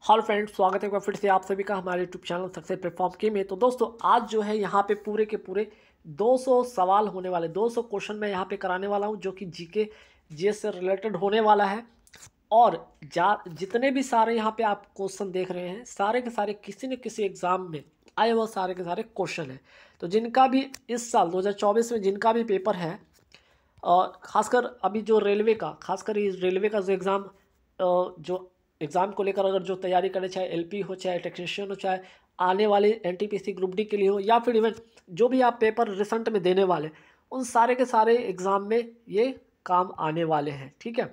Hello friends, स्वागत है एक बार फिर से आप सभी का हमारे यूट्यूब चैनल सक्सेस प्लेटफॉर्म के में। तो दोस्तों आज जो है यहाँ पे पूरे के पूरे 200 सवाल होने वाले, 200 क्वेश्चन मैं यहाँ पे कराने वाला हूँ जो कि जीके जीएस से रिलेटेड होने वाला है। और जितने भी सारे यहाँ पे आप क्वेश्चन देख रहे हैं सारे के सारे किसी न किसी एग्जाम में आए हुए सारे के सारे क्वेश्चन हैं। तो जिनका भी इस साल 2024 में जिनका भी पेपर है, और खासकर अभी जो रेलवे का, खासकर इस रेलवे का जो एग्ज़ाम, जो एग्ज़ाम को लेकर अगर जो तैयारी करे, चाहे एलपी हो, चाहे टेक्नीशियन हो, चाहे आने वाले एनटीपीसी ग्रुप डी के लिए हो, या फिर इवन जो भी आप पेपर रिसेंट में देने वाले, उन सारे के सारे एग्ज़ाम में ये काम आने वाले हैं। ठीक है,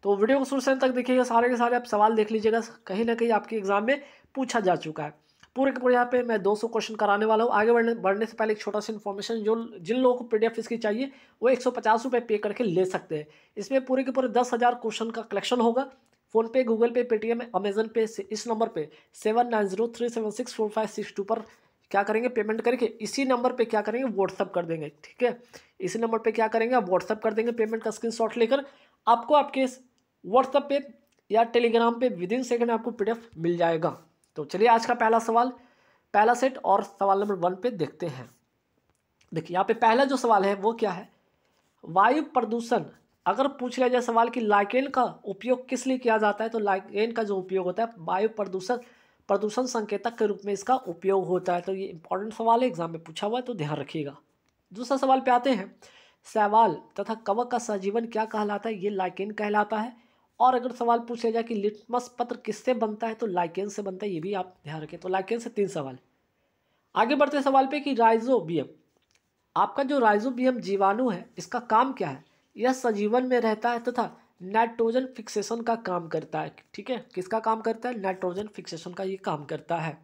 तो वीडियो को शुरू से अंत तक देखिएगा, सारे के सारे आप सवाल देख लीजिएगा, कहीं ना कहीं आपके एग्ज़ाम में पूछा जा चुका है। पूरे के पूरे यहाँ पे मैं 200 क्वेश्चन कराने वाला हूँ। आगे बढ़ने से पहले एक छोटा सा इन्फॉर्मेशन, जो जिन लोगों को पीडीएफ इसकी चाहिए वो 150 रुपये पे करके ले सकते हैं। इसमें पूरे के पूरे 10,000 क्वेश्चन का कलेक्शन होगा। फ़ोनपे, गूगल पे, पेटीएम, अमेजन पे से इस नंबर पे 7903764562 पर क्या करेंगे, पेमेंट करके इसी नंबर पे क्या करेंगे, व्हाट्सअप कर देंगे। ठीक है, इसी नंबर पे क्या करेंगे, आप व्हाट्सअप कर देंगे। पेमेंट का स्क्रीनशॉट लेकर आपको आपके व्हाट्सअप पे या टेलीग्राम पे विद इन सेकेंड आपको पीडीएफ मिल जाएगा। तो चलिए आज का पहला सवाल, पहला सेट और सवाल नंबर 1 पे देखते हैं। देखिए यहाँ पे पहला जो सवाल है वो क्या है, वायु प्रदूषण। अगर पूछ लिया जाए सवाल कि लाइकेन का उपयोग किस लिए किया जाता है, तो लाइकेन का जो उपयोग होता है वायु प्रदूषण संकेतक के रूप में इसका उपयोग होता है। तो ये इंपॉर्टेंट सवाल है, एग्जाम में पूछा हुआ है, तो ध्यान रखिएगा। दूसरा सवाल पे आते हैं, शैवाल तथा कवक का सहजीवन क्या कहलाता है, ये लाइकेन कहलाता है। और अगर सवाल पूछ लिया जाए कि लिटमस पत्र किससे बनता है, तो लाइकेन से बनता है, ये भी आप ध्यान रखें। तो लाइकेन से 3 सवाल। आगे बढ़ते सवाल पे कि राइजोबियम, आपका जो राइजोबियम जीवाणु है इसका काम क्या है, यह सजीवन में रहता है तथा नाइट्रोजन फिक्सेशन का काम करता है। ठीक है, किसका काम करता है, नाइट्रोजन फिक्सेशन का ये काम करता है।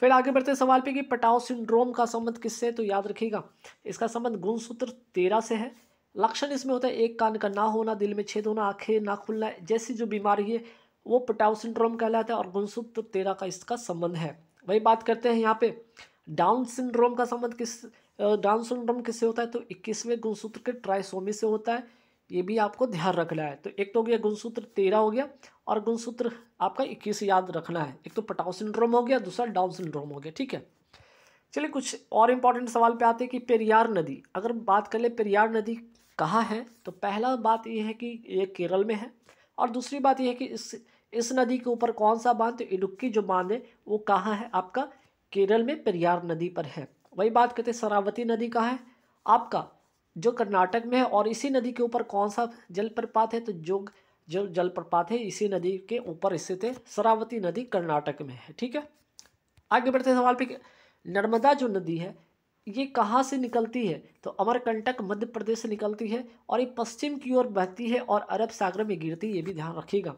फिर आगे बढ़ते सवाल पे कि पटाव सिंड्रोम का संबंध किससे, तो याद रखिएगा इसका संबंध गुणसूत्र 13 से है। लक्षण इसमें होता है एक कान का ना होना, दिल में छेद होना, आंखें ना खुलना जैसी जो बीमारी है वो पटाव सिंड्रोम कहलाता है, और गुणसूत्र 13 का इसका संबंध है। वही बात करते हैं यहाँ पे डाउन सिंड्रोम का संबंध डाउन सिंड्रोम किससे होता है, तो 21वें गुणसूत्र के ट्राइसोमी से होता है, ये भी आपको ध्यान रखना है। तो एक तो हो गया गुणसूत्र 13 हो गया, और गुणसूत्र आपका 21 याद रखना है। एक तो पटाव सिंड्रोम हो गया, दूसरा डाउन सिंड्रोम हो गया। ठीक है, चलिए कुछ और इंपॉर्टेंट सवाल पे आते हैं कि पेरियार नदी, अगर बात कर ले पेरियार नदी कहाँ है, तो पहला बात ये है कि ये केरल में है, और दूसरी बात ये है कि इस नदी के ऊपर कौन सा बांध, तो इडुक्की जो बांध है वो कहाँ है, आपका केरल में पेरियार नदी पर है। वही बात करते हैं शरावती नदी कहाँ है, आपका जो कर्नाटक में है, और इसी नदी के ऊपर कौन सा जलप्रपात है, तो जो जलप्रपात है इसी नदी के ऊपर स्थित है, शरावती नदी कर्नाटक में है। ठीक है, आगे बढ़ते हैं सवाल पे, नर्मदा जो नदी है ये कहाँ से निकलती है, तो अमरकंटक मध्य प्रदेश से निकलती है, और ये पश्चिम की ओर बहती है और अरब सागर में गिरती है, ये भी ध्यान रखिएगा।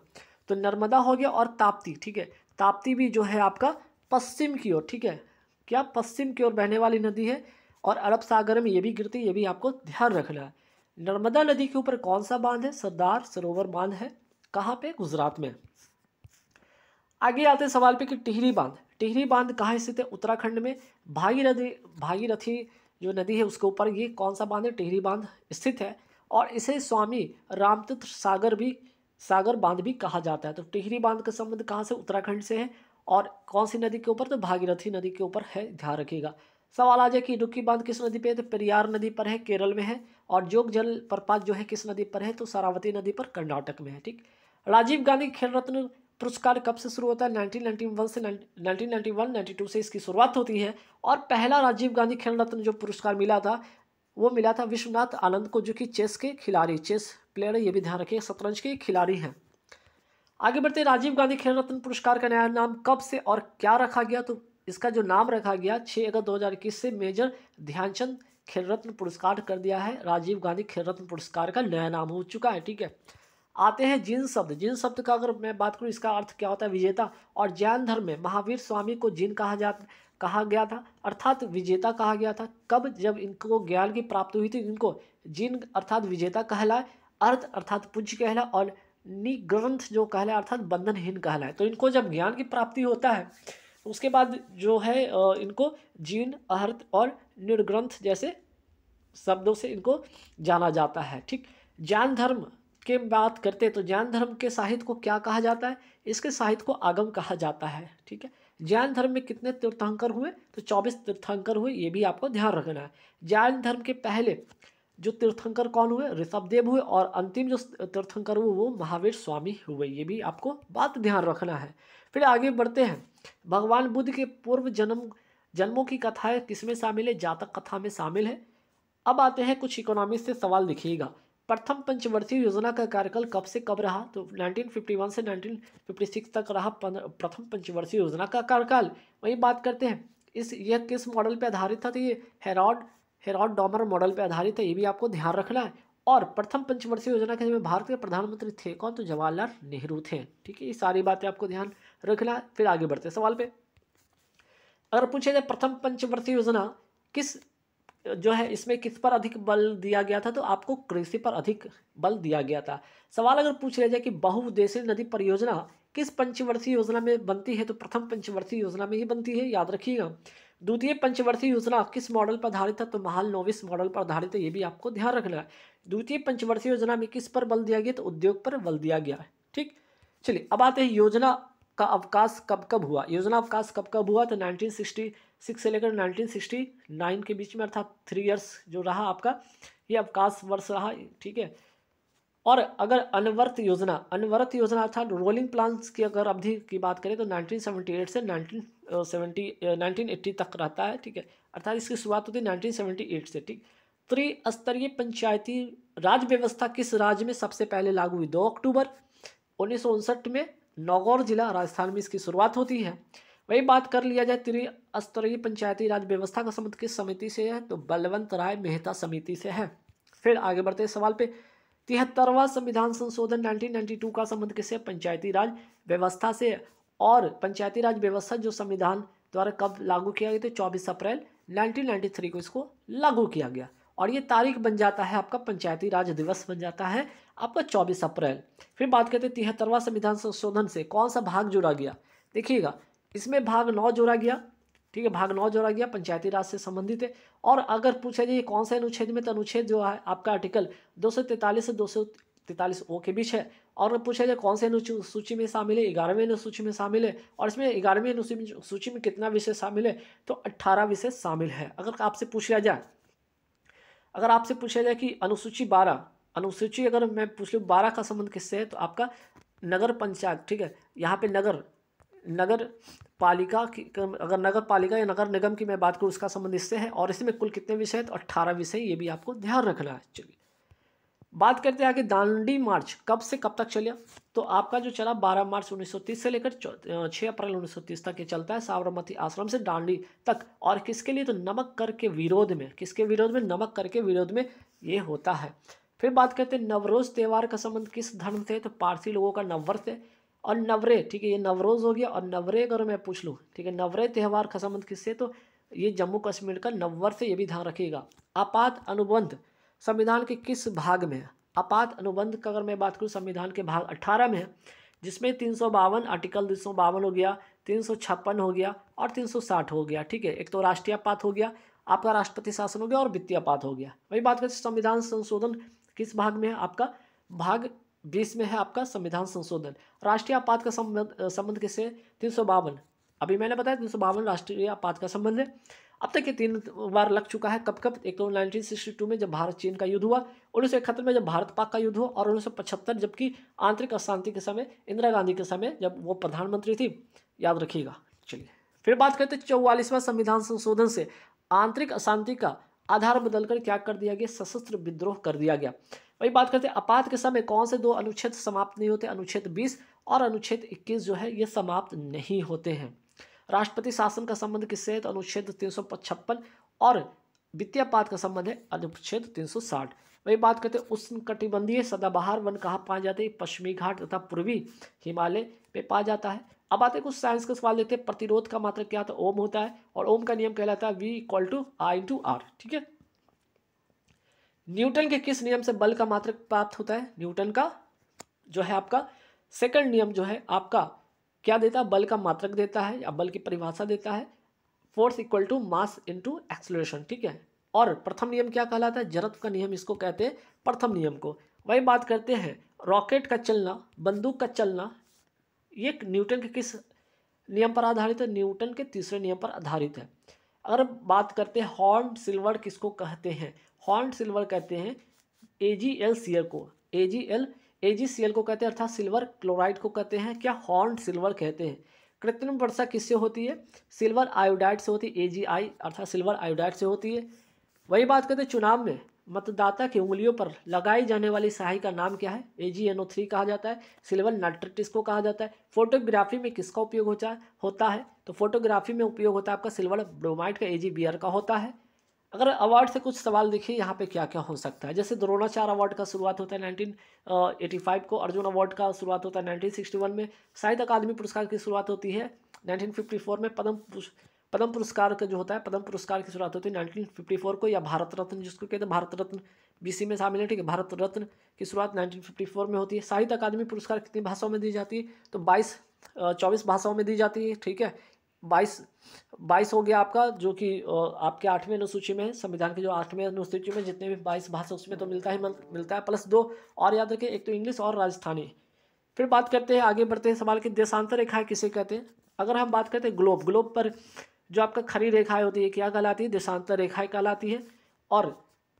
तो नर्मदा हो गया, और ताप्ती। ठीक है, ताप्ती भी जो है आपका पश्चिम की ओर, ठीक है, क्या पश्चिम की ओर बहने वाली नदी है, और अरब सागर में ये भी गिरती है, ये भी आपको ध्यान रखना है। नर्मदा नदी के ऊपर कौन सा बांध है, सरदार सरोवर बांध है, कहाँ पे, गुजरात में। आगे आते हैं सवाल पे कि टिहरी बांध, टिहरी बांध कहाँ स्थित है, उत्तराखंड में। भागीरथी जो नदी है उसके ऊपर ये कौन सा बांध है, टिहरी बांध स्थित है, और इसे स्वामी रामतीर्थ सागर बांध भी कहा जाता है। तो टिहरी बांध का संबंध कहाँ से, उत्तराखंड से है, और कौन सी नदी के ऊपर, तो भागीरथी नदी के ऊपर है, ध्यान रखिएगा। सवाल आ जाए कि इडुक्की बांध किस नदी पे है, तो पेरियार नदी पर है, केरल में है, और जोग जल प्रपात जो है किस नदी पर है, तो शरावती नदी पर, कर्नाटक में है। ठीक, राजीव गांधी खेल रत्न पुरस्कार कब से शुरू होता है, 1991 से 92 से इसकी शुरुआत होती है, और पहला राजीव गांधी खेल रत्न जो पुरस्कार मिला था वो मिला था विश्वनाथ आनंद को, जो कि चेस के खिलाड़ी, चेस प्लेयर है, ये भी ध्यान रखिए, शतरंज के खिलाड़ी हैं। आगे बढ़ते राजीव गांधी खेल रत्न पुरस्कार का नया नाम कब से और क्या रखा गया, तो इसका जो नाम रखा गया 6 अगस्त 2021 से मेजर ध्यानचंद खेल रत्न पुरस्कार कर दिया है। राजीव गांधी खेल रत्न पुरस्कार का नया नाम हो चुका है। ठीक है, आते हैं जिन शब्द, जिन शब्द का अगर मैं बात करूँ इसका अर्थ क्या होता है, विजेता। और जैन धर्म में महावीर स्वामी को जिन कहा गया था, अर्थात विजेता कहा गया था। कब, जब इनको ज्ञान की प्राप्ति हुई थी, इनको जिन अर्थात विजेता कहलाए, अर्थ अर्थात पूज्य कहलाए, और निग्रंथ जो कहलाए अर्थात बंधनहीन कहलाए। तो इनको जब ज्ञान की प्राप्ति होता है उसके बाद जो है इनको जीन, अर्थ और निर्ग्रंथ जैसे शब्दों से इनको जाना जाता है। ठीक, जैन धर्म की बात करते हैं तो जैन धर्म के साहित्य को क्या कहा जाता है? इसके साहित्य को आगम कहा जाता है। ठीक है, जैन धर्म में कितने तीर्थंकर हुए? तो 24 तीर्थंकर हुए, ये भी आपको ध्यान रखना है। जैन धर्म के पहले जो तीर्थंकर कौन हुए? ऋषभदेव हुए, और अंतिम जो तीर्थंकर हुए वो महावीर स्वामी हुए, ये भी आपको बात ध्यान रखना है। फिर आगे बढ़ते हैं। भगवान बुद्ध के पूर्व जन्मों की कथाएं किसमें शामिल है? जातक कथा में शामिल है। अब आते हैं कुछ इकोनॉमिक्स से सवाल, देखिएगा। प्रथम पंचवर्षीय योजना का कार्यकाल कब से कब रहा? तो 1951 से 1956 तक रहा प्रथम पंचवर्षीय योजना का कार्यकाल। वही बात करते हैं, यह किस मॉडल पे आधारित था? तो ये हेरॉड डॉमर मॉडल पे आधारित है, ये भी आपको ध्यान रखना है। और प्रथम पंचवर्षीय योजना के समय भारत के प्रधानमंत्री थे कौन? तो जवाहरलाल नेहरू थे। ठीक है, ये सारी बातें आपको ध्यान रखना है। फिर आगे बढ़ते सवाल पे। अगर पूछे जाए प्रथम पंचवर्षीय योजना किस जो है इसमें किस पर अधिक बल दिया गया था? तो आपको कृषि पर अधिक बल दिया गया था। सवाल अगर पूछ लिया जाए कि बहुउद्देशीय नदी परियोजना किस पंचवर्षीय योजना में बनती है? तो प्रथम पंचवर्षीय योजना में ही बनती है, याद रखिएगा। द्वितीय पंचवर्षीय योजना किस मॉडल पर आधारित है? तो महालनोबिस मॉडल पर आधारित है, ये भी आपको ध्यान रखना है। द्वितीय पंचवर्षीय योजना में किस पर बल दिया गया? तो उद्योग पर बल दिया गया है। ठीक, चलिए अब आते हैं योजना का अवकाश कब कब हुआ। योजना अवकाश कब कब हुआ? तो 1966 से लेकर 1969 के बीच में, अर्थात 3 इयर्स जो रहा आपका ये अवकाश वर्ष रहा। ठीक है, और अगर अनवरत योजना अर्थात रोलिंग प्लान्स की अगर अवधि की बात करें तो 1978 से 1980 तक रहता है। ठीक है, अर्थात इसकी शुरुआत होती है 1978 से। ठीक, त्रिस्तरीय पंचायती राज व्यवस्था किस राज्य में सबसे पहले लागू हुई? 2 अक्टूबर 1959 में नौगौर जिला राजस्थान में इसकी शुरुआत होती है। वही बात कर लिया जाए त्रिस्तरीय पंचायती राज व्यवस्था का संबंध किस समिति से है? तो बलवंत राय मेहता समिति से है। फिर आगे बढ़ते हैं सवाल पे। 73वां संविधान संशोधन 1992 का संबंध किससे? पंचायती राज व्यवस्था से। और पंचायती राज व्यवस्था जो संविधान द्वारा कब लागू किया गया? तो 24 अप्रैल 1993 को इसको लागू किया गया, और ये तारीख बन जाता है आपका पंचायती राज दिवस बन जाता है आपका 24 अप्रैल। फिर बात करते हैं 73वां संविधान संशोधन से कौन सा भाग जोड़ा गया? देखिएगा, इसमें भाग 9 जोड़ा गया। ठीक है, भाग 9 जोड़ा गया, पंचायती राज से संबंधित है। और अगर पूछा जाए कौन सा अनुच्छेद में, तो अनुच्छेद जो है आपका आर्टिकल 243 से 243 ओ के बीच है। और पूछा जाए कौन से अनुसूची में शामिल है? 11वें अनुसूची में शामिल है। और इसमें 11वें अनुसूची में कितना विषय शामिल है? तो 18 विषय शामिल है। अगर आपसे पूछा जाए कि अनुसूची अगर मैं पूछ लूँ 12 का संबंध किससे है? तो आपका नगर पंचायत। ठीक है, यहाँ पे नगर पालिका की, अगर नगर पालिका या नगर निगम की मैं बात करूँ उसका संबंध इससे है। और इसमें कुल कितने विषय है? तो 18 विषय, ये भी आपको ध्यान रखना है। चलिए बात करते हैं आगे, दांडी मार्च कब से कब तक चला? तो आपका जो चला 12 मार्च 1930 से लेकर 6 अप्रैल 1930 तक ये चलता है, साबरमती आश्रम से दांडी तक। और किसके लिए? तो नमक कर के विरोध में। किसके विरोध में? नमक कर के विरोध में ये होता है। फिर बात करते हैं नवरोज त्यौहार का संबंध किस धर्म से? तो पारसी लोगों का नववर्ष है। और नवरे, ठीक है, ये नवरोज हो गया। और नवरे अगर मैं पूछ लूँ, ठीक है, नवरे त्यौहार का संबंध किससे? तो ये जम्मू कश्मीर का नववर्ष है, ये भी ध्यान रखिएगा। आपात अनुबंध संविधान के किस भाग में है? आपात अनुबंध का अगर मैं बात करूँ संविधान के भाग 18 में है, जिसमें 352 आर्टिकल 352 हो गया, 356 हो गया और 360 हो गया। ठीक है, एक तो राष्ट्रीय आपात हो गया, आपका राष्ट्रपति शासन हो गया, और वित्तीय आपात हो गया। वही बात करते संविधान संशोधन किस भाग में है? आपका भाग 20 में है आपका संविधान संशोधन। राष्ट्रीय आपात का संबंध किससे? 352। अभी मैंने बताया 352 राष्ट्रीय आपात का संबंध है। अब तक ये 3 बार लग चुका है। कब कब? एक तो 1962 में जब भारत चीन का युद्ध हुआ, 1971 में जब भारत पाक का युद्ध हुआ, और 1975 जबकि आंतरिक अशांति के समय इंदिरा गांधी के समय जब वो प्रधानमंत्री थी, याद रखिएगा। चलिए फिर बात करते हैं 44वां संविधान संशोधन से आंतरिक अशांति का आधार बदलकर क्या कर दिया गया? सशस्त्र विद्रोह कर दिया गया। वही बात करते हैं आपात के समय कौन से 2 अनुच्छेद समाप्त नहीं होते? अनुच्छेद 20 और अनुच्छेद 21 जो है ये समाप्त नहीं होते हैं। राष्ट्रपति शासन का संबंध किससे है? तो अनुच्छेद 356। और वित्तीय आपात का संबंध है अनुच्छेद 360। वही बात करते हैं उष्णकटिबंधीय सदाबहार वन कहाँ पाया जाते हैं? पश्चिमी घाट तथा पूर्वी हिमालय में पाया जाता है। अब आते कुछ साइंस के सवाल देखते हैं। प्रतिरोध का मात्रक क्या? तो ओम होता है, और ओम का नियम कहलाता है V=I/R। ठीक है, न्यूटन के किस नियम से बल का मात्रक प्राप्त होता है? न्यूटन का जो है आपका सेकंड नियम जो है आपका क्या देता है? बल का मात्रक देता है, या बल की परिभाषा देता है, force equal to mass into acceleration. ठीक है, और प्रथम नियम क्या कहलाता है? जड़त्व का नियम इसको कहते हैं प्रथम नियम को। वही बात करते हैं रॉकेट का चलना, बंदूक का चलना, ये न्यूटन के किस नियम पर आधारित है? न्यूटन के तीसरे नियम पर आधारित है। अगर बात करते हैं हॉर्न सिल्वर किसको कहते हैं? हॉर्न सिल्वर कहते हैं AgCl को, AgCl को कहते हैं, अर्थात सिल्वर क्लोराइड को कहते हैं क्या? हॉर्न सिल्वर कहते हैं। कृत्रिम वर्षा किससे होती है? सिल्वर आयोडाइड से होती है, AgI अर्थात सिल्वर आयोडाइड से होती है। वही बात करते हैं चुनाव में मतदाता की उंगलियों पर लगाई जाने वाली स्याही का नाम क्या है? AgNO3 कहा जाता है। सिल्वर नाइट्रेट इसको कहा जाता है। फोटोग्राफी में किसका उपयोग होता है? तो फोटोग्राफी में उपयोग होता है आपका सिल्वर ब्रोमाइड का, AgBr का होता है। अगर अवार्ड से कुछ सवाल देखिए यहाँ पे क्या क्या हो सकता है, जैसे द्रोणाचार्य अवार्ड का शुरुआत होता है 1985 को, अर्जुन अवार्ड का शुरुआत होता है 1961 में, साहित्य अकादमी पुरस्कार की शुरुआत होती है 1954 में, पद्म पुरस्कार का जो होता है, पद्म पुरस्कार की शुरुआत होती है 1954 को, या भारत रत्न जिसको कहते हैं, भारत रत्न BC में शामिल है, ठीक है। भारत रत्न की शुरुआत 1954 में होती है। साहित्य अकादमी पुरस्कार कितनी भाषाओं में दी जाती है? तो 24 भाषाओं में दी जाती है, ठीक है। 22 हो गया आपका, जो कि आपके 8वें अनुसूची में है, संविधान के जो 8वें अनुसूची में जितने भी 22 भाषा उसमें तो मिलता है +2 और याद रखिए एक तो इंग्लिश और राजस्थानी। फिर बात करते हैं, आगे बढ़ते हैं सवाल की, देशांतर रेखाएं किसे कहते हैं? अगर हम बात करते हैं ग्लोब पर जो आपका खड़ी रेखाएं होती है क्या कहलाती है? देशांतर रेखाएं कहलाती है। और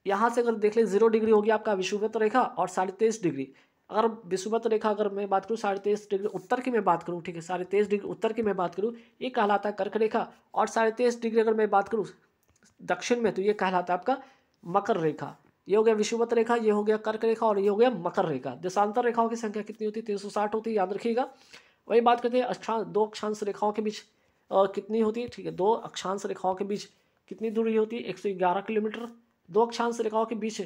यहाँ से अगर देख लें 0 डिग्री होगी आपका विषुवत रेखा और 23.5 डिग्री। अगर विषुवत रेखा अगर मैं बात करूँ 23.5 डिग्री उत्तर की मैं बात करूँ, ठीक है, 23.5 डिग्री उत्तर की मैं बात करूँ, ये कहलाता है कर्क रेखा। और 23.5 डिग्री अगर मैं बात करूँ दक्षिण में, तो ये कहलाता है आपका मकर रेखा। ये हो गया विषुवत रेखा, ये हो गया कर्क रेखा और ये हो गया मकर रेखा। देशांतर रेखाओं की संख्या कितनी होती है? 360 होती है, याद रखिएगा। वही बात करते हैं दो अक्षांश रेखाओं के बीच कितनी होती है, ठीक है, दो अक्षांश रेखाओं के बीच कितनी दूरी होती है? 111 किलोमीटर। दो अक्षांश रेखाओं के बीच,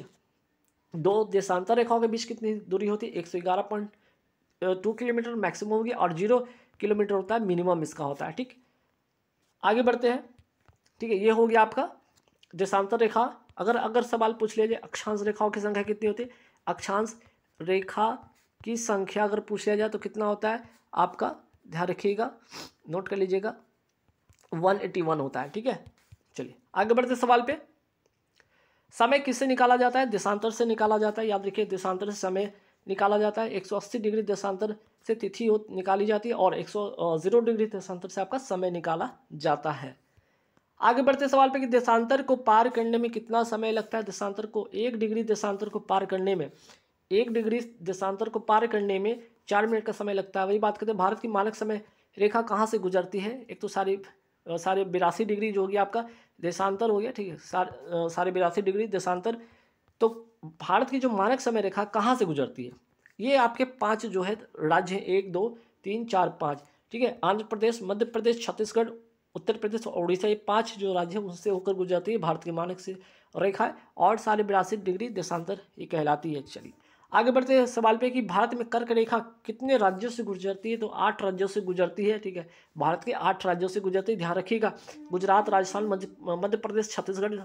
दो देशांतर रेखाओं के बीच कितनी दूरी होती है? 111.2 किलोमीटर मैक्सिमम होगी, और 0 किलोमीटर होता है मिनिमम इसका होता है, ठीक। आगे बढ़ते हैं, ठीक है, ये हो गया आपका देशांतर रेखा। अगर सवाल पूछ लिया जाए अक्षांश रेखाओं की संख्या कितनी होती है? अक्षांश रेखा की संख्या अगर पूछ लिया जाए तो कितना होता है आपका? ध्यान रखिएगा, नोट कर लीजिएगा, 181 होता है, ठीक है। चलिए आगे बढ़ते सवाल पे। समय किससे निकाला जाता है? देशांतर से निकाला जाता है, याद रखिए, देशांतर से समय निकाला जाता है। 180 डिग्री देशांतर से तिथि निकाली जाती है और 0 डिग्री देशांतर से आपका समय निकाला जाता है। आगे बढ़ते सवाल पे कि देशांतर को पार करने में कितना समय लगता है? देशांतर को 1 डिग्री देशांतर को पार करने में 1 डिग्री देशांतर को पार करने में 4 मिनट का समय लगता है। वही बात करते हैं भारत की मानक समय रेखा कहाँ से गुजरती है? एक तो सारे 82 डिग्री जो हो गया आपका देशांतर हो गया, ठीक है, सारे 82 डिग्री देशांतर। तो भारत की जो मानक समय रेखा कहाँ से गुजरती है? ये आपके 5 जो है राज्य हैं, 1 2 3 4 5, ठीक है। आंध्र प्रदेश, मध्य प्रदेश, छत्तीसगढ़, उत्तर प्रदेश और उड़ीसा, ये 5 जो राज्य हैं उससे होकर गुजरती है भारत की मानक से रेखा है, और सारे 82 डिग्री देशांतर ये कहलाती है। चलिए आगे बढ़ते हैं सवाल पे कि भारत में कर्क रेखा कितने राज्यों से गुजरती है? तो 8 राज्यों से गुजरती है, ठीक है, भारत के 8 राज्यों से गुजरती है। ध्यान रखिएगा, गुजरात, राजस्थान, मध्य प्रदेश, छत्तीसगढ़,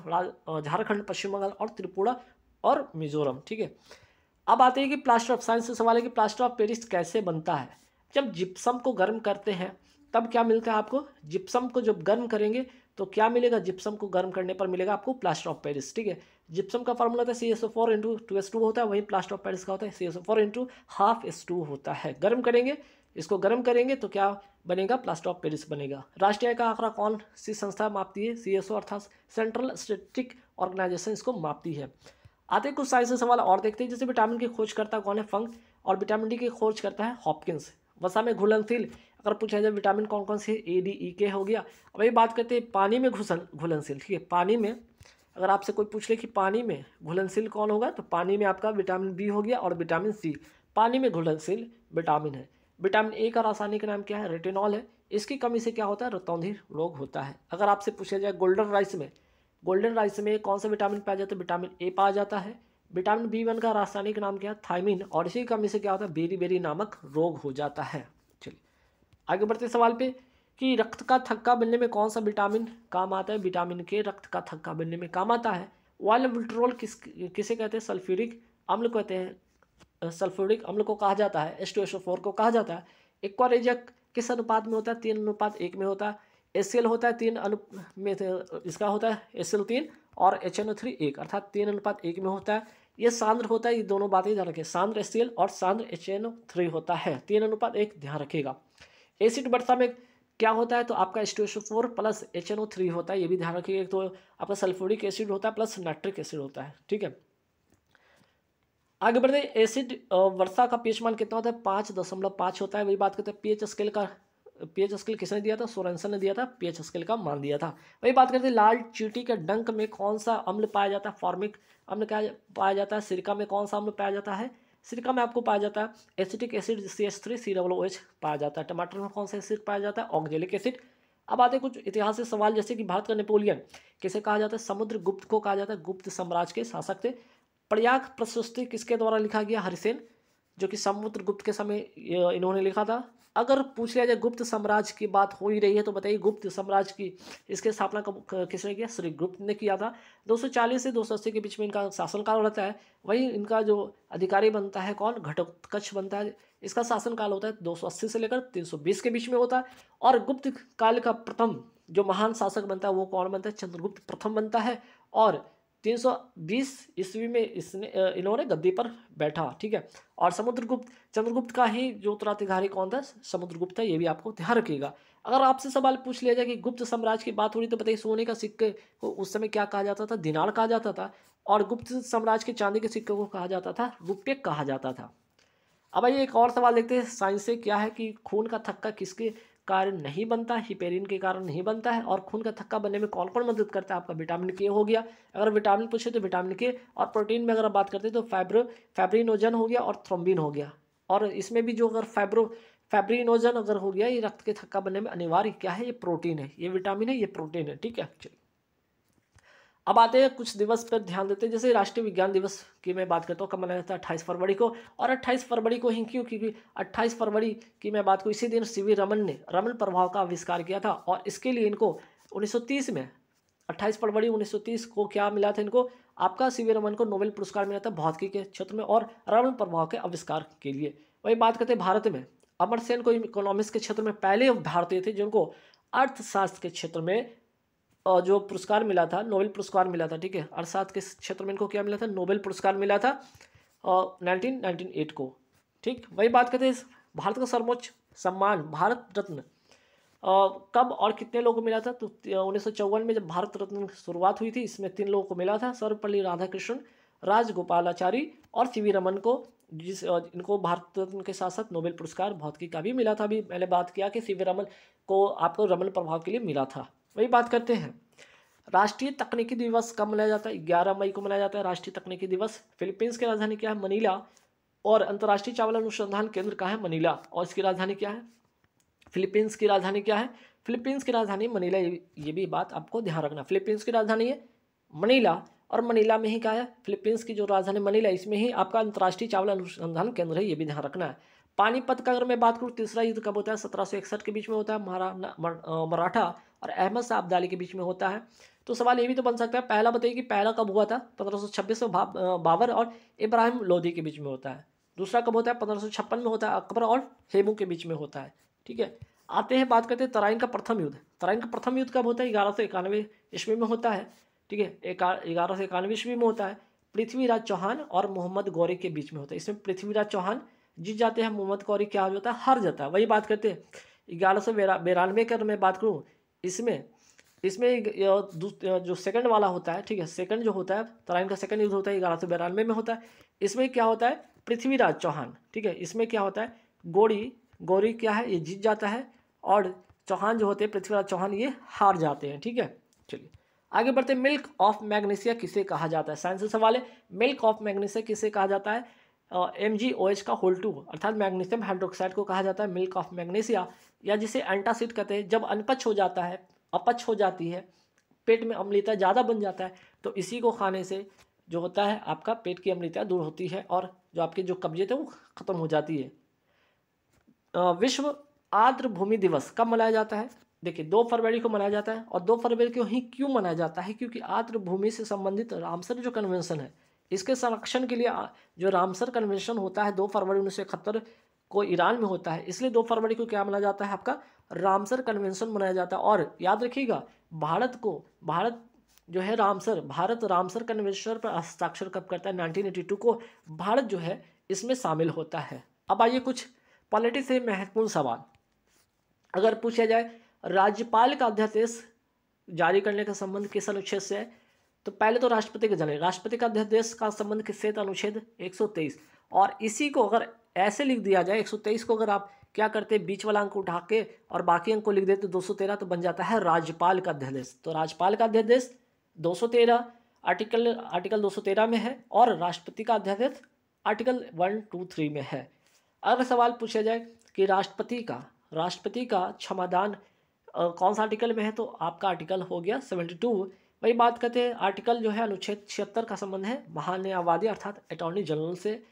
झारखंड, पश्चिम बंगाल और त्रिपुरा और मिजोरम, ठीक है। अब आते हैं कि प्लास्टर ऑफ साइंस से सवाल है कि प्लास्टर ऑफ पेरिस कैसे बनता है? जब जिप्सम को गर्म करते हैं तब क्या मिलता है आपको? जिप्सम को जब गर्म करेंगे तो क्या मिलेगा? जिप्सम को गर्म करने पर मिलेगा आपको प्लास्टर ऑफ पेरिस, ठीक है। जिप्सम का फार्मूला होता है CaSO4 × 2S2 होता है, वहीं प्लास्टर ऑफ पेरिस का होता है CaSO4 × 1/2S2 होता है। गर्म करेंगे, इसको गर्म करेंगे तो क्या बनेगा? प्लास्टर ऑफ पेरिस बनेगा। राष्ट्रीय आय का आंकड़ा कौन सी संस्था मापती है? CSO अर्थात सेंट्रल स्टैटिस्टिक ऑर्गेनाइजेशन इसको मापती है। आते कुछ साइंस से सवाल और देखते हैं, जैसे विटामिन की खोज करता कौन है? फंक। और विटामिन डी की खोज करता है हॉपकिंस। वसा में घुलनशील अगर पूछा जाए विटामिन कौन कौन से? ADEK हो गया। अब ये बात करते हैं पानी में घुलनशील, ठीक है, पानी में अगर आपसे कोई पूछ ले कि पानी में घुलनशील कौन होगा, तो पानी में आपका विटामिन बी हो गया और विटामिन सी पानी में घुलनशील विटामिन है। विटामिन ए का रासायनिक नाम क्या है? रेटिनॉल है। इसकी कमी से क्या होता है? रतौंधी रोग होता है। अगर आपसे पूछा जाए गोल्डन राइस में कौन सा विटामिन पाया जाता है? विटामिन ए पाया जाता है। विटामिन B1 का रासायनिक नाम क्या है? थायमिन। और इसी कमी से क्या होता है? बेरी नामक रोग हो जाता है। चलिए आगे बढ़ते सवाल पे कि रक्त का थक्का बनने में कौन सा विटामिन काम आता है? विटामिन के रक्त का थक्का बनने में काम आता है। वाइलविट्रोल किसे कहते हैं? सल्फ्यूरिक अम्ल कहते हैं। सल्फ्यूरिक अम्ल को कहा जाता है, H2SO4 को कहा जाता है। एक्वा रेजिया किस अनुपात में होता है? 3:1 में होता है। HCl होता है 3 में, इसका होता है HCl 3 और HNO3 1, अर्थात 3:1 में होता है। ये सांद्र होता है, ये दोनों बातें ध्यान रखें, सांद्र HCl और सांद्र HNO3 होता है, 3:1 ध्यान रखिएगा। एसिड वर्षा में क्या होता है, तो आपका H2SO4 प्लस HNO3 होता है, ये भी ध्यान रखिएगा। तो आपका सल्फ्यूरिक एसिड होता है प्लस नाइट्रिक एसिड होता है, ठीक है। आगे बढ़ते हैं, एसिड वर्षा का पीएच मान कितना होता है, 5.5 होता है। वही बात करते हैं पीएच स्केल किसने दिया था, सोरेनसन ने दिया था, पीएच स्केल का मान दिया था। वही बात करते हैं, लाल चींटी के डंक में कौन सा अम्ल पाया जाता है, फॉर्मिक अम्ल क्या पाया जाता है। सिरका में कौन सा अम्ल पाया जाता है, सिरका में आपको पाया जाता है एसिटिक एसिड CH3COOH पाया जाता है। टमाटर में कौन सा एसिड पाया जाता है, ऑक्जेलिक एसिड। अब आते हैं कुछ ऐतिहासिक सवाल, जैसे कि भारत का नेपोलियन किसे कहा जाता है, समुद्रगुप्त को कहा जाता है, गुप्त साम्राज्य के शासक थे। प्रयाग प्रशस्ति किसके द्वारा लिखा गया, हरिसेन, जो कि समुद्रगुप्त के समय इन्होंने लिखा था। अगर पूछ लिया जाए गुप्त साम्राज्य की बात हो ही रही है तो बताइए गुप्त साम्राज्य की इसके स्थापना किसने किया, श्री गुप्त ने किया था। 240 से 280 के बीच में इनका शासनकाल रहता है। वहीं इनका जो अधिकारी बनता है कौन, घटोत्कच बनता है। इसका शासनकाल होता है 280 से लेकर 320 के बीच में होता है। और गुप्त काल का प्रथम जो महान शासक बनता है वो कौन बनता है, चंद्रगुप्त प्रथम बनता है। और 320 ईस्वी में इन्होंने गद्दी पर बैठा, ठीक है। और चंद्रगुप्त का ही जो उत्तराधिकारी कौन था, समुद्रगुप्त है, ये भी आपको ध्यान रखिएगा। अगर आपसे सवाल पूछ लिया जाए कि गुप्त साम्राज्य की बात हो रही तो बताइए सोने का सिक्के को उस समय क्या कहा जाता था, दिनार कहा जाता था। और गुप्त साम्राज्य के चांदी के सिक्के को कहा जाता था, रुपये कहा जाता था। अब आइए एक और सवाल देखते हैं साइंस से, क्या है कि खून का थक्का किसके कारण नहीं बनता, हिपेरिन के कारण नहीं बनता है। और खून का थक्का बनने में कौन कौन मदद करता है, आपका विटामिन के हो गया। अगर विटामिन पूछे तो विटामिन के। और प्रोटीन में अगर बात करते हैं तो फैब्रिनोजन हो गया और थ्रोम्बिन हो गया। और इसमें भी जो अगर फैब्रिनोजन अगर हो गया, ये रक्त के थक्का बनने में अनिवार्य क्या है, ये प्रोटीन है, ये विटामिन है, ये प्रोटीन है, ठीक है। चलिए अब आते हैं कुछ दिवस पर ध्यान देते हैं। जैसे राष्ट्रीय विज्ञान दिवस की मैं बात करता हूँ, कब मनाया जाता है, 28 फरवरी को। और 28 फरवरी को ही क्यों, क्योंकि 28 फरवरी की मैं बात करूँ, इसी दिन सीवी रमन ने रमन प्रभाव का आविष्कार किया था। और इसके लिए इनको 1930 में 28 फरवरी 1930 को क्या मिला था, इनको आपका सीवी रमन को नोबेल पुरस्कार मिला था भौतिकी के क्षेत्र में और रमन प्रभाव के आविष्कार के लिए। वही बात करते हैं भारत में, अमर्त्य सेन को इकोनॉमिक्स के क्षेत्र में पहले भारतीय थे जिनको अर्थशास्त्र के क्षेत्र में जो पुरस्कार मिला था, नोबेल पुरस्कार मिला था, ठीक है। अर्थशास्त्र के क्षेत्र में इनको क्या मिला था, नोबेल पुरस्कार मिला था 1998 को, ठीक। वही बात करते हैं भारत का सर्वोच्च सम्मान भारत रत्न कब और कितने लोगों को मिला था, तो 1954 में जब भारत रत्न की शुरुआत हुई थी, इसमें 3 लोगों को मिला था, सर्वपल्ली राधाकृष्णन, राजगोपालाचारी और सीवी रमन को, इनको भारत रत्न के साथ साथ नोबेल पुरस्कार भौतिकी का भी मिला था। अभी मैंने बात किया कि सीवी रमन को आपको रमन प्रभाव के लिए मिला था। वही बात करते हैं राष्ट्रीय तकनीकी दिवस कब मनाया जाता है, 11 मई को मनाया जाता है राष्ट्रीय तकनीकी दिवस। फिलीपींस की राजधानी क्या है, मनीला। और अंतर्राष्ट्रीय चावल अनुसंधान केंद्र कहाँ है, मनीला। और इसकी राजधानी क्या है, फिलीपींस की राजधानी क्या है, फिलीपींस की राजधानी मनीला। ये भी बात आपको ध्यान रखना, फिलीपींस की राजधानी है मनीला। और मनीला में ही क्या है, फिलीपींस की जो राजधानी मनीला, इसमें ही आपका अंतर्राष्ट्रीय चावल अनुसंधान केंद्र है, ये भी ध्यान रखना है। पानीपत का अगर मैं बात करूँ, तीसरा युद्ध कब होता है, 1761 के बीच में होता है, मराठा और अहमद शाह अब्दाली के बीच में होता है। तो सवाल ये भी तो बन सकता है, पहला बताइए कि पहला कब हुआ था, 1526 में बाबर और इब्राहिम लोदी के बीच में होता है। दूसरा कब होता है, 1556 में होता है, अकबर और हेमू के बीच में होता है, ठीक है। आते हैं बात करते हैं तराइन का प्रथम युद्ध। तराइन का प्रथम युद्ध कब होता है, 1191 ईस्वी में होता है, ठीक है। 1191 ईस्वी में होता है। पृथ्वीराज चौहान और मोहम्मद गौरी के बीच में होता है। इसमें पृथ्वीराज चौहान जीत जाते हैं, मोहम्मद गौरी क्या हो जाता है, हार जाता है। वही बात करते हैं 1192 की अगर मैं बात करूँ, इसमें जो सेकंड वाला होता है, ठीक है, सेकंड जो होता है तराइन का सेकंड युद्ध होता है 1192 में होता है। इसमें क्या होता है, पृथ्वीराज चौहान, ठीक है, इसमें क्या होता है, गौरी क्या है, ये जीत जाता है। और चौहान जो होते हैं, पृथ्वीराज चौहान, ये हार जाते हैं, ठीक है। चलिए आगे बढ़ते हैं, मिल्क ऑफ मैग्नीशिया किसे कहा जाता है, साइंस से सवाल है। मिल्क ऑफ मैग्नीशिया किसे कहा जाता है, MgOH का होल 2 अर्थात मैग्नीशियम हाइड्रोक्साइड को कहा जाता है मिल्क ऑफ मैग्नीशिया, या जिसे एंटासिड कहते हैं। जब अनपच हो जाता है, अपच हो जाती है, पेट में अम्लता ज़्यादा बन जाता है, तो इसी को खाने से जो होता है आपका पेट की अम्लता दूर होती है और जो आपकी जो कब्जियत है वो ख़त्म हो जाती है। विश्व आर्द्र भूमि दिवस कब मनाया जाता है, देखिए 2 फरवरी को मनाया जाता है। और 2 फरवरी को ही क्यों मनाया जाता है, क्योंकि आर्द्र भूमि से संबंधित रामसर जो कन्वेंशन है, इसके संरक्षण के लिए जो रामसर कन्वेंशन होता है 2 फरवरी 1971 को ईरान में होता है, इसलिए 2 फरवरी को क्या मनाया जाता है, आपका रामसर कन्वेंशन मनाया जाता है। और याद रखिएगा भारत जो है रामसर, भारत रामसर कन्वेंशन पर हस्ताक्षर कब करता है? 1982 को भारत जो है इसमें शामिल होता है। अब आइए कुछ पॉलिटी से महत्वपूर्ण सवाल अगर पूछा जाए, राज्यपाल का अध्यादेश जारी करने का संबंध किस अनुच्छेद से है? तो पहले तो राष्ट्रपति के जाने, राष्ट्रपति का अध्यादेश का संबंध किससे? तो अनुच्छेद 123। और इसी को अगर ऐसे लिख दिया जाए 123 को अगर आप क्या करते बीच वाला अंक उठा के और बाकी अंक को लिख देते 213, तो बन जाता है राज्यपाल का अध्यादेश। तो राज्यपाल का अध्यादेश 213 आर्टिकल 213 में है और राष्ट्रपति का अध्यादेश आर्टिकल 123 में है। अगर सवाल पूछा जाए कि राष्ट्रपति का क्षमादान कौन सा आर्टिकल में है? तो आपका आर्टिकल हो गया 72। वही बात करते हैं आर्टिकल जो है अनुच्छेद 76 का संबंध है महान्यायवादी अर्थात अटॉर्नी जनरल से।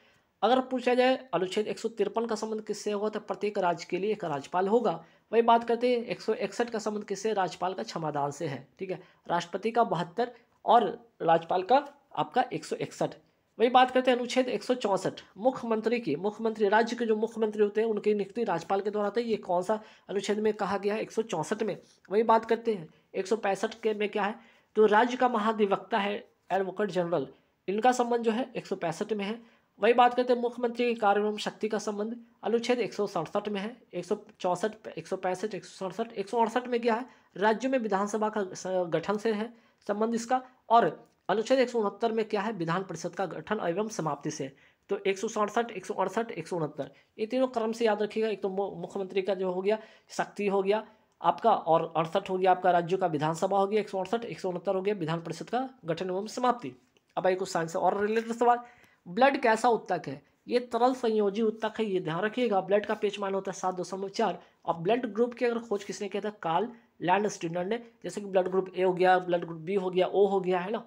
अगर पूछा जाए अनुच्छेद 153 का संबंध किससे होगा? तो प्रत्येक राज्य के लिए एक राज्यपाल होगा। वही बात करते हैं 161 का संबंध किससे? राज्यपाल का क्षमादान से है। ठीक है, राष्ट्रपति का 72 और राज्यपाल का आपका 161। वही बात करते हैं अनुच्छेद 164 मुख्यमंत्री राज्य के जो मुख्यमंत्री होते हैं उनकी नियुक्ति राज्यपाल के द्वारा होती है। ये कौन सा अनुच्छेद में कहा गया है? 164 में। वही बात करते हैं 165 के में क्या है? तो राज्य का महाधिवक्ता है एडवोकेट जनरल, इनका संबंध जो है 165 में है। वही बात करते हैं मुख्यमंत्री के कार्य एवं शक्ति का संबंध अनुच्छेद 167 में है। 164 165 167 168 में क्या है? राज्यों में विधानसभा का गठन से है संबंध इसका। और अनुच्छेद 169 में क्या है? विधान परिषद का गठन एवं समाप्ति से। तो 167 168 169 ये तीनों क्रम से याद रखिएगा। एक तो मुख्यमंत्री का जो हो गया शक्ति हो गया आपका, और 68 हो गया आपका राज्यों का विधानसभा हो गया, 168 169 हो गया विधान परिषद का गठन एवं समाप्ति। अब आइए कुछ साइंस से और रिलेटेड सवाल। ब्लड कैसा उत्तक है? ये तरल संयोजी उत्तक है, ये ध्यान रखिएगा। ब्लड का pH मान होता है 7.4। और ब्लड ग्रुप की अगर खोज किसने किया था? कार्ल लैंडस्टीनर ने। जैसे कि ब्लड ग्रुप ए हो गया, ब्लड ग्रुप बी हो गया, ओ हो गया, है ना।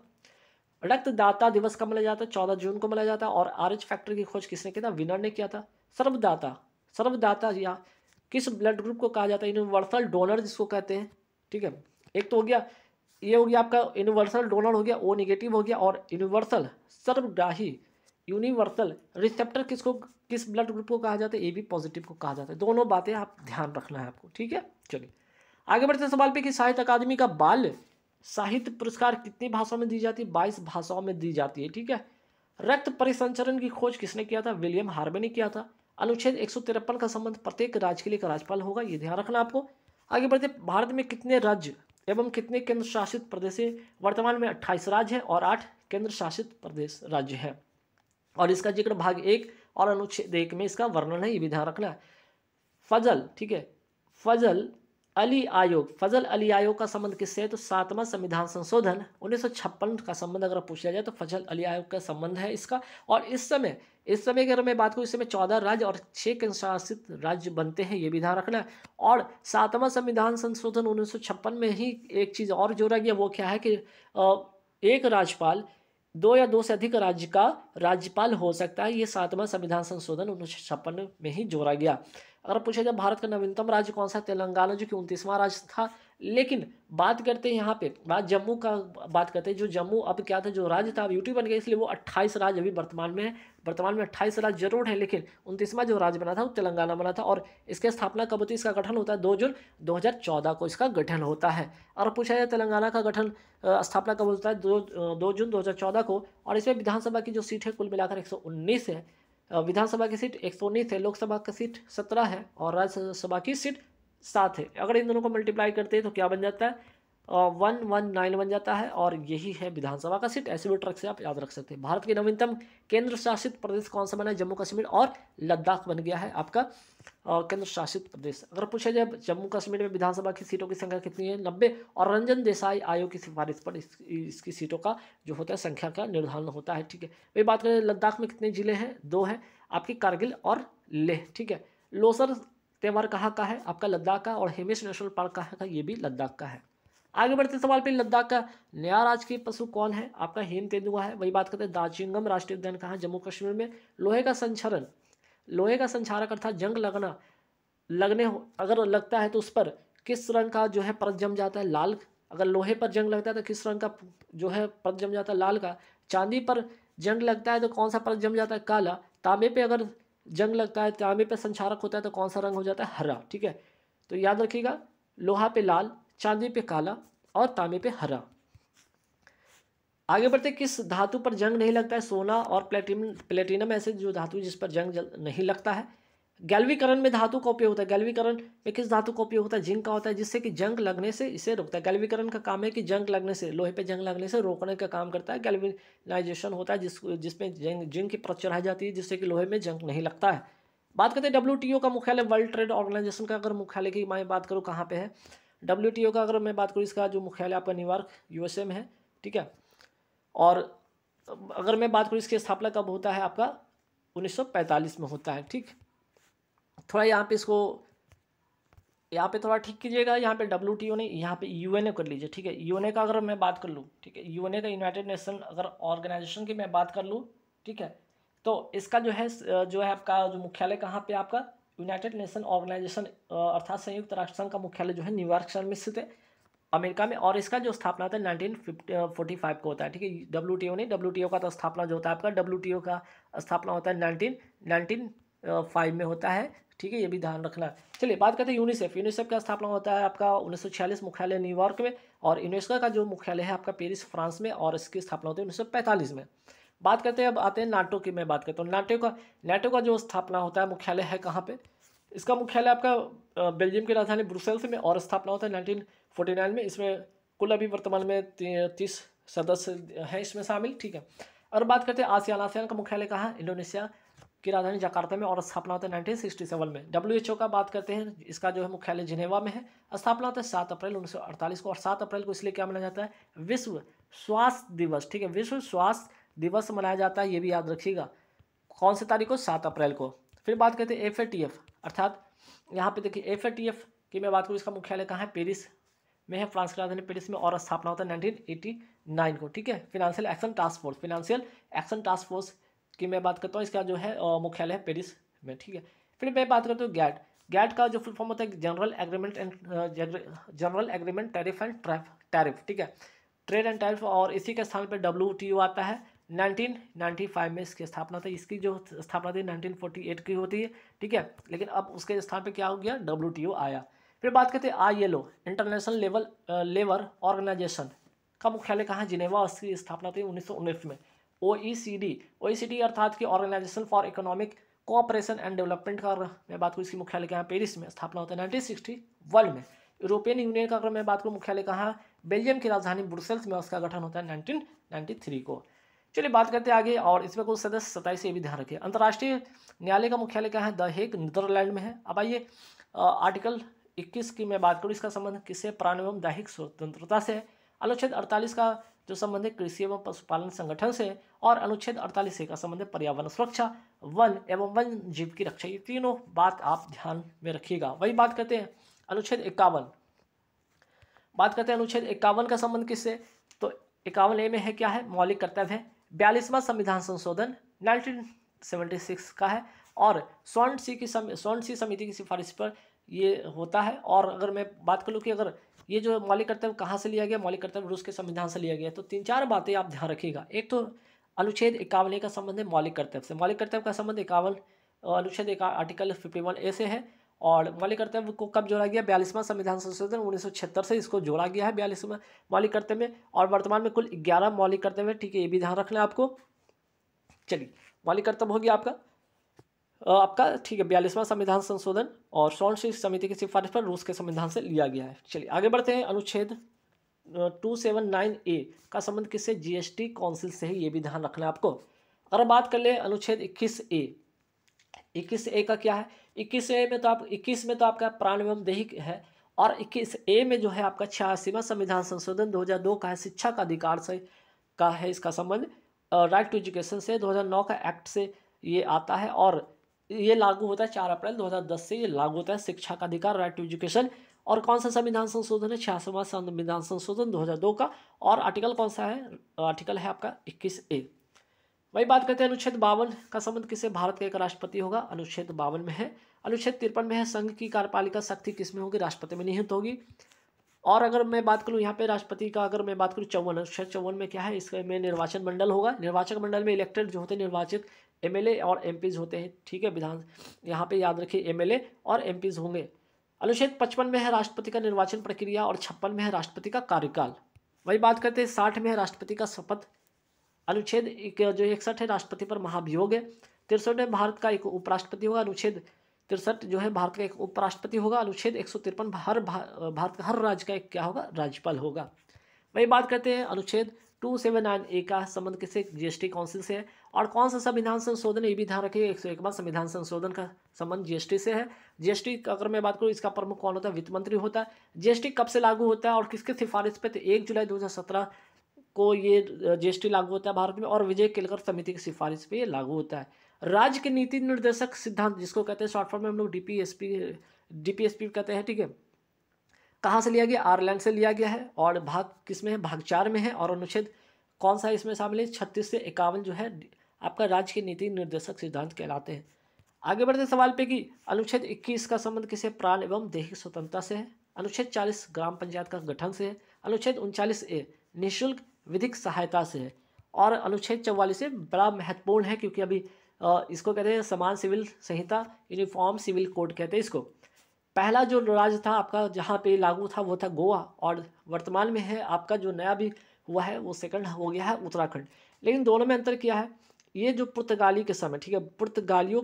रक्तदाता दिवस कब मनाया जाता है? 14 जून को मनाया जाता है। और RH फैक्टर की खोज किसने किया था? विनर ने किया था। सर्वदाता या किस ब्लड ग्रुप को कहा जाता है? यूनिवर्सल डोनर जिसको कहते हैं। ठीक है, एक तो हो गया ये हो गया आपका यूनिवर्सल डोनर हो गया, ओ नेगेटिव हो गया। और यूनिवर्सल सर्वग्राही यूनिवर्सल रिसेप्टर किस ब्लड ग्रुप को कहा जाता है? AB पॉजिटिव को कहा जाता है। दोनों बातें आप ध्यान रखना है आपको। ठीक है, चलिए आगे बढ़ते हैं सवाल पे कि साहित्य अकादमी का बाल साहित्य पुरस्कार कितनी भाषाओं में दी जाती है? 22 भाषाओं में दी जाती है। ठीक है, रक्त परिसंचरण की खोज किसने किया था? विलियम हार्वे ने किया था। अनुच्छेद 153 का संबंध प्रत्येक राज्य के लिए एक राज्यपाल होगा, ये ध्यान रखना आपको। आगे बढ़ते, भारत में कितने राज्य एवं कितने केंद्र शासित प्रदेश है? वर्तमान में 28 राज्य है और 8 केंद्र शासित प्रदेश राज्य है। और इसका जिक्र भाग 1 और अनुच्छेद 1 में इसका वर्णन है, ये भी ध्यान रखना है। फजल, ठीक है, फजल अली आयोग का संबंध किससे है? तो 7वां संविधान संशोधन 1956 का संबंध अगर पूछा जाए तो फजल अली आयोग का संबंध है इसका। और इस समय अगर मैं बात करूँ, इस समय 14 राज्य और 6 केंद्र शासित राज्य बनते हैं, ये भी ध्यान रखना है। और 7वां संविधान संशोधन 1956 में ही एक चीज़ और जोड़ा गया, वो क्या है कि एक राज्यपाल 2 या 2 से अधिक राज्य का राज्यपाल हो सकता है। ये 7वां संविधान संशोधन 1956 में ही जोड़ा गया। अगर पूछा जाए भारत का नवीनतम राज्य कौन सा? तेलंगाना, जो कि 29वां राज्य था। लेकिन बात करते हैं यहाँ पे जम्मू का बात करते हैं, जो जम्मू अब क्या था, जो राज्य था अब यूटी बन गया, इसलिए वो 28 राज्य अभी वर्तमान में है। वर्तमान में 28 राज्य जरूर है, लेकिन 29वां जो राज्य बना था वो तेलंगाना बना था। और इसकी स्थापना कब होती है? इसका गठन होता है 2 जून 2014 को इसका गठन होता है। और पूछा जाए तेलंगाना का गठन स्थापना कब होता है? 2 जून 2014 को। और इसमें विधानसभा की जो सीट है कुल मिलाकर 119 है। विधानसभा की सीट 119 है, लोकसभा की सीट 17 है और राज्यसभा की सीट 7 है। अगर इन दोनों को मल्टीप्लाई करते हैं तो क्या बन जाता है? 119 बन जाता है। और यही है विधानसभा का सीट। ऐसे भी ट्रक से आप याद रख सकते हैं। भारत के नवीनतम केंद्र शासित प्रदेश कौन सा बना है? जम्मू कश्मीर और लद्दाख बन गया है आपका केंद्र शासित प्रदेश। अगर पूछा जाए जम्मू कश्मीर में विधानसभा की सीटों की संख्या कितनी है? 90। और रंजन देसाई आयोग की सिफारिश पर इसकी सीटों का जो होता है संख्या का निर्धारण होता है। ठीक है, वही बात करें लद्दाख में कितने जिले हैं? 2 हैं आपकी, कारगिल और लेह। ठीक है, लोसर त्यौहार कहाँ का है? आपका लद्दाख का। और हेमिस नेशनल पार्क कहाँ का? ये भी लद्दाख का है। आगे बढ़ते सवाल पे, लद्दाख का नया राजकीय पशु कौन है? आपका हिम तेंदुआ है। वही बात करते हैं दार्जिलिंगम राष्ट्रीय उद्यान कहाँ? जम्मू कश्मीर में। लोहे का संक्षारक अर्थात जंग लगने अगर लगता है तो उस पर किस रंग का जो है परत जम जाता है? लाल। अगर लोहे पर जंग लगता है तो किस रंग का जो है परत जम जाता है? लाल का। चांदी पर जंग लगता है तो कौन सा परत जम जाता है? काला। तांबे पे अगर जंग लगता है, तांबे पे संक्षारक होता है तो कौन सा रंग हो जाता है? हरा। ठीक है, तो याद रखिएगा लोहा पे लाल, चांदी पे काला और तांबे पे हरा। आगे बढ़ते, किस धातु पर जंग नहीं लगता है? सोना और प्लेटिनम ऐसे जो धातु जिस पर जंग नहीं लगता है। गैल्वीकरण में धातु का उपयोग होता है। गैल्वीकरण में किस धातु का उपयोग होता है? जिंक का होता है, जिससे कि जंग लगने से इसे रोकता है। गैल्वीकरण का काम है कि जंग लगने से, लोहे पे जंग लगने से रोकने का काम करता है। गैल्वेनाइजेशन होता है जिसमें जिंक की परत चढ़ाई जाती है, जिससे कि लोहे में जंग नहीं लगता है। बात करते हैं WTO का मुख्यालय, वर्ल्ड ट्रेड ऑर्गेनाइजेशन का अगर मुख्यालय की मैं बात करूँ कहाँ पे है? WTO का अगर मैं बात करूँ, इसका जो मुख्यालय आपका न्यूयॉर्क USA में है, ठीक है। और अगर मैं बात करूँ इसकी स्थापना कब होता है आपका? 1945 में होता है, ठीक। थोड़ा यहाँ पे इसको यहाँ पे थोड़ा ठीक कीजिएगा। यहाँ पे WTO नहीं, यहाँ पे UNA कर लीजिए, ठीक है। UNA का अगर मैं बात कर लूँ, ठीक है, UNA का यूनाइटेड नेशन अगर ऑर्गेनाइजेशन की मैं बात कर लूँ, ठीक है, तो इसका जो है आपका जो मुख्यालय कहाँ पे आपका? यूनाइटेड नेशन ऑर्गेनाइजेशन अर्थात संयुक्त राष्ट्र संघ का मुख्यालय जो है न्यूयॉर्क शहर में स्थित है, अमेरिका में। और इसका जो स्थापना होता है 1945 को होता है, ठीक है। WTO नहीं, WTO का तो स्थापना जो होता है आपका, WTO का स्थापना होता है 1995 में होता है, ठीक है, ये भी ध्यान रखना। चलिए बात करते हैं यूनिसेफ का स्थापना होता है आपका 1946, मुख्यालय न्यूयॉर्क में। और यूनेस्को का जो मुख्यालय है आपका पेरिस फ्रांस में, और इसकी स्थापना होती है 1945 में। बात करते हैं, अब आते हैं नाटो की मैं बात करता हूँ। नाटो का जो स्थापना होता है मुख्यालय है कहाँ पे? इसका मुख्यालय आपका बेल्जियम की राजधानी ब्रुसेल्स में, और स्थापना होता है 1949 में। इसमें कुल अभी वर्तमान में 30 सदस्य हैं इसमें शामिल, ठीक है। और बात करते हैं आसियान का मुख्यालय कहाँ है? इंडोनेशिया की राजधानी जकार्ता में, और स्थापना होता है 1967 में। WHO का बात करते हैं, इसका जो है मुख्यालय जिनेवा में है। स्थापना होता है 7 अप्रैल 1948 को। और 7 अप्रैल को इसलिए क्या मनाया जाता है? विश्व स्वास्थ्य दिवस, ठीक है, विश्व स्वास्थ्य दिवस मनाया जाता है, ये भी याद रखिएगा। कौन सी तारीख को? 7 अप्रैल को। फिर बात करते हैं FATF, अर्थात यहाँ पे देखिए FATF की मैं बात करूँ, इसका मुख्यालय कहाँ है? पेरिस में है, फ्रांस की राजधानी पेरिस में, और स्थापना होता है 1989 को, ठीक है। फाइनेंशियल एक्शन टास्क फोर्स की मैं बात करता हूँ, इसका जो है मुख्यालय है पेरिस में, ठीक है। फिर मैं बात करता हूँ गैट का जो फुल फॉर्म होता है जनरल एग्रीमेंट टैरिफ, ठीक है, ट्रेड एंड टैरिफ। और इसी के स्थान पर WTO आता है 1995 में इसकी स्थापना थी। इसकी जो स्थापना थी 1948 की होती है, ठीक है, लेकिन अब उसके स्थान पे क्या हो गया? WTO आया। फिर बात करते हैं ILO, इंटरनेशनल लेबर ऑर्गेनाइजेशन का मुख्यालय कहाँ है? जिनेवा, उसकी स्थापना थी 1919 में। OECD अर्थात की organization for economic cooperation and development का मैं बात करूँ, इसकी मुख्यालय कहाँ? पेरिस में, स्थापना होता है 1961 में। यूरोपियन यूनियन का अगर मैं बात करूँ, मुख्यालय कहाँ? बेल्जियम की राजधानी ब्रुसेल्स में, उसका गठन होता है 1993 को। चलिए बात करते हैं आगे, और इसमें कुछ सदस्य 27, ये भी ध्यान रखिए। अंतर्राष्ट्रीय न्यायालय का मुख्यालय कहाँ है? द हेग, नीदरलैंड में है। अब आइए आर्टिकल 21 की मैं बात करूँ, इसका संबंध किससे? प्राण एवं दैहिक स्वतंत्रता से है। अनुच्छेद 48 का जो संबंध है कृषि एवं पशुपालन संगठन से, और अनुच्छेद 48 का संबंध है पर्यावरण सुरक्षा, वन एवं वन जीव की रक्षा। ये तीनों बात आप ध्यान में रखिएगा। वही बात करते हैं अनुच्छेद 51, बात करते हैं अनुच्छेद 51 का संबंध किससे? तो 51A में है क्या है? मौलिक कर्तव्य है। 42वां संविधान संशोधन 1976 का है, और स्वर्ण सी समिति की सिफारिश पर ये होता है। और अगर मैं बात करूँ कि अगर ये जो मौलिक कर्तव्य कहाँ से लिया गया? मौलिक कर्तव्य रूस के संविधान से लिया गया। तो 3-4 बातें आप ध्यान रखिएगा। एक तो अनुच्छेद 51A का संबंध है मौलिक कर्तव्य से। मौलिक कर्तव्य का संबंध अनुच्छेद आर्टिकल 51A से है। और मौलिक कर्तव्य को कब जोड़ा गया? 42वां संविधान संशोधन 1976 से इसको जोड़ा गया है 42वां मौलिक कर्तव्य में। और वर्तमान में कुल 11 मौलिक कर्तव्य, ठीक है, ये भी ध्यान रखना है आपको। चलिए, मौलिक कर्तव्य हो गया आपका ठीक है 42वां संविधान संशोधन, और स्वर्ण समिति की सिफारिश पर रूस के संविधान से लिया गया है। चलिए आगे बढ़ते हैं। अनुच्छेद 279A का संबंध किससे? GST काउंसिल से है, ये भी ध्यान रखना है आपको। अगर बात कर ले अनुच्छेद 21A का क्या है? 21 में तो आपका प्राण एवं दैहिक है, और 21A में जो है आपका 86वां संविधान संशोधन 2002 का है, शिक्षा का अधिकार से का है इसका संबंध, राइट टू एजुकेशन से 2009 का एक्ट से ये आता है, और ये लागू होता है 4 अप्रैल 2010 से ये लागू होता है शिक्षा का अधिकार, राइट टू एजुकेशन। और कौन सा संविधान संशोधन है? 86वां संविधान संशोधन 2002 का। और आर्टिकल कौन सा है? आर्टिकल है आपका 21A। वही बात करते हैं अनुच्छेद 52 का संबंध किससे? भारत का एक राष्ट्रपति होगा, अनुच्छेद 52 में है। अनुच्छेद 53 में है संघ की कार्यपालिका शक्ति किस में होगी? राष्ट्रपति में निहित होगी। और अगर मैं बात करूं यहाँ पे राष्ट्रपति का, अगर मैं बात करूं 54 अनुच्छेद 54 में क्या है? इसमें निर्वाचन मंडल होगा। निर्वाचक मंडल में इलेक्टेड जो होते हैं निर्वाचित MLA और MPs होते हैं, ठीक है, विधान यहाँ पे याद रखिए MLA और MPs होंगे। अनुच्छेद 55 में है राष्ट्रपति का निर्वाचन प्रक्रिया, और 56 में है राष्ट्रपति का कार्यकाल। वही बात करते हैं 60 में है राष्ट्रपति का शपथ अनुच्छेद जो 61 है राष्ट्रपति पर महाभियोग है। 63 में भारत का एक उपराष्ट्रपति होगा। अनुच्छेद 63 जो है भारत का एक उपराष्ट्रपति होगा। अनुच्छेद 153 भारत का हर राज्य का एक क्या होगा, राज्यपाल होगा। वही बात करते हैं अनुच्छेद 279A का संबंध किससे, जीएसटी काउंसिल से है। और कौन सा संविधान संशोधन, ये भी ध्यान रखिए, 101वां संविधान संशोधन का संबंध जीएसटी से है। जीएसटी अगर मैं बात करूँ इसका प्रमुख कौन होता है, वित्त मंत्री होता है। जीएसटी कब से लागू होता है और किसके सिफारिश पे, तो 1 जुलाई 2017 को ये जीएसटी लागू होता है भारत में, और विजय केलकर समिति की सिफारिश पे ये लागू होता है। राज्य के नीति निर्देशक सिद्धांत जिसको कहते हैं शॉर्ट फॉर्म में हम लोग डीपीएसपी कहते हैं, ठीक है, कहाँ से लिया गया, आयरलैंड से लिया गया है। और भाग किस में है, भाग 4 में है। और अनुच्छेद कौन सा इसमें शामिल है, 36 से 51 जो है आपका राज्य के नीति निर्देशक सिद्धांत कहलाते हैं। आगे बढ़ते सवाल पे कि अनुच्छेद 21 का संबंध किसे, प्राण एवं दैहिक स्वतंत्रता से है। अनुच्छेद 40 ग्राम पंचायत का गठन से है। अनुच्छेद 39A निःशुल्क विधिक सहायता से है। और अनुच्छेद 44 से बड़ा महत्वपूर्ण है क्योंकि अभी इसको कहते हैं समान सिविल संहिता, यूनिफॉर्म सिविल कोड कहते हैं इसको। पहला जो राज्य था आपका जहाँ पे लागू था वो था गोवा, और वर्तमान में है आपका जो नया भी हुआ है वो सेकंड हो गया है उत्तराखंड। लेकिन दोनों में अंतर क्या है, ये जो पुर्तगाली के समय, ठीक है, पुर्तगालियों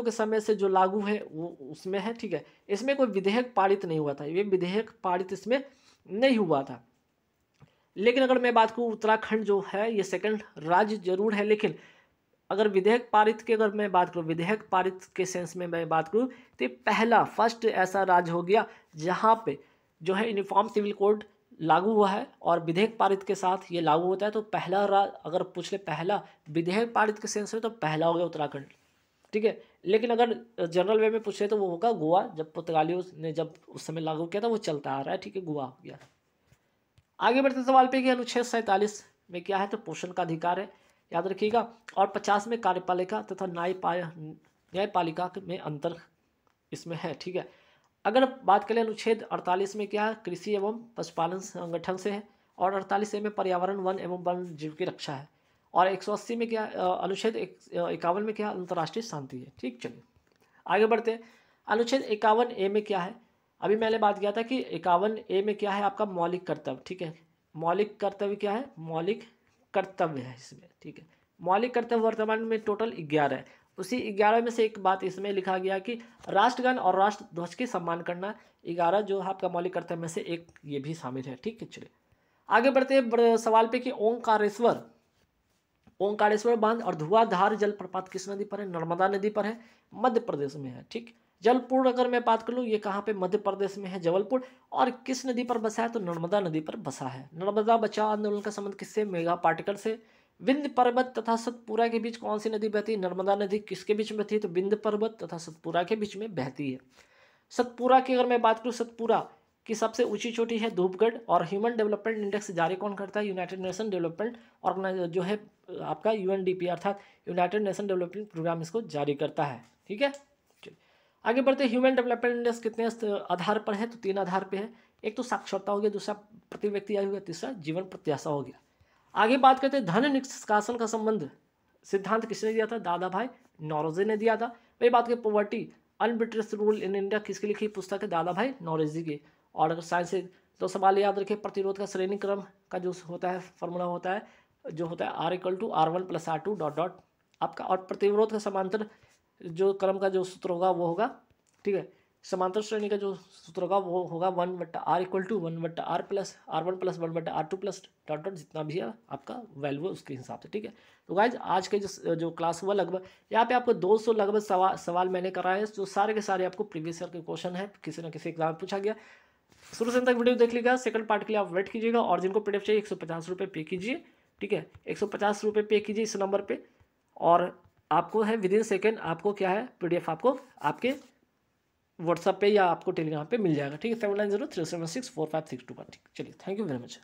के समय से जो लागू है वो उसमें है, ठीक है। इसमें कोई विधेयक पारित नहीं हुआ था, ये विधेयक पारित इसमें नहीं हुआ था। लेकिन अगर मैं बात करूँ उत्तराखंड जो है ये सेकंड राज्य जरूर है, लेकिन अगर विधेयक पारित की अगर मैं बात करूँ, विधेयक पारित के सेंस में मैं बात करूँ तो ये पहला फर्स्ट ऐसा राज्य हो गया जहाँ पे जो है यूनिफॉर्म सिविल कोड लागू हुआ है और विधेयक पारित के साथ ये लागू होता है। तो पहला राज्य अगर पूछ ले पहला विधेयक पारित के सेंस में तो पहला हो गया उत्तराखंड, ठीक है। लेकिन अगर जनरल वे में पूछे तो वो होगा गोवा, जब पुर्तगालियों ने जब उस समय लागू किया था वो चलता आ रहा है, ठीक है, गोवा हो गया। आगे बढ़ते सवाल पे कि अनुच्छेद 47 में क्या है, तो पोषण का अधिकार है, याद रखिएगा। और 50 में कार्यपालिका तथा न्यायपालिका में अंतर इसमें है, ठीक है। अगर बात करें अनुच्छेद 48 में क्या है, कृषि एवं पशुपालन संगठन से है। और 48A में पर्यावरण, वन एवं वन जीव की रक्षा है। और 180 में क्या, अनुच्छेद 51 में क्या, अंतर्राष्ट्रीय शांति है, ठीक। चलिए आगे बढ़ते हैं। अनुच्छेद 51A में क्या है, अभी मैंने बात किया था कि 51A में क्या है आपका मौलिक कर्तव्य, ठीक है। मौलिक कर्तव्य क्या है, मौलिक कर्तव्य है इसमें, ठीक है। मौलिक कर्तव्य वर्तमान में टोटल 11 है। उसी 11 में से एक बात इसमें लिखा गया कि राष्ट्रगान और राष्ट्र ध्वज की सम्मान करना, 11 जो है आपका मौलिक कर्तव्य में से एक ये भी शामिल है, ठीक है। चलिए आगे बढ़ते हैं सवाल पे कि ओंकारेश्वर बांध और धुआंधार जलप्रपात किस नदी पर है, नर्मदा नदी पर है, मध्य प्रदेश में है, ठीक। जलपुर अगर मैं बात कर लूँ ये कहाँ पे, मध्य प्रदेश में है, जबलपुर। और किस नदी पर बसा है, तो नर्मदा नदी पर बसा है। नर्मदा बचाओ आंदोलन का संबंध किससे, मेगा पार्टिकल से। विंध्य पर्वत तथा सतपुरा के बीच कौन सी नदी बहती है, नर्मदा नदी किसके बीच में बहती है, तो विंध्य पर्वत तथा सतपुरा के बीच में बहती है। सतपुरा की अगर मैं बात करूँ, सतपुरा की सबसे ऊंची चोटी है धूपगढ़। और ह्यूमन डेवलपमेंट इंडेक्स जारी कौन करता है, यूनाइटेड नेशन डेवलपमेंट ऑर्गेनाइजेशन जो है आपका यूएनडीपी अर्थात यूनाइटेड नेशन डेवलपमेंट प्रोग्राम इसको जारी करता है, ठीक है। आगे बढ़ते हैं। ह्यूमन डेवलपमेंट इंडेक्स कितने आधार पर है, तो 3 आधार पे है। एक तो साक्षरता हो गया, दूसरा प्रति व्यक्ति आयु हो गया, तीसरा जीवन प्रत्याशा हो गया। आगे बात करते हैं धन निष्कासन का संबंध सिद्धांत किसने दिया था, दादा भाई नौरोजी ने दिया था। वही बात करें poverty un-British rule in India किसकी लिखी पुस्तक है, दादा भाई नौरोजी की। और अगर साइंस से तो सवाल याद रखें, प्रतिरोध का श्रेणी क्रम का जो होता है फॉर्मूला होता है जो होता है R=R1 + R2 ... आपका। और प्रतिरोध का समांतर जो क्रम का जो सूत्र होगा वो होगा, ठीक है। समांतर श्रेणी का जो सूत्र होगा वो होगा 1/R = 1/R + R1 + 1/R2 + ... जितना भी है आपका वैल्यू है उसके हिसाब से, ठीक है। तो गाइज आज के जो क्लास हुआ लगभग यहाँ पे आपको 200 लगभग सवाल मैंने कराए हैं, जो सारे के सारे आपको प्रीवियस ईयर के क्वेश्चन है, किसी न किसी एग्जाम में पूछा गया। शुरू से अंत तक वीडियो देख लीजिएगा। सेकंड पार्ट के लिए आप वेट कीजिएगा। और जिनको PDF चाहिए 150 रुपये पे कीजिए, ठीक है। 150 रुपये पे कीजिए इस नंबर पे, और आपको है विदिन सेकेंड आपको क्या है PDF आपको आपके व्हाट्सएप पे या आपको टेलीग्राम पे मिल जाएगा, ठीक है। 7903764562 पर, ठीक। चलिए थैंक यू वेरी मच।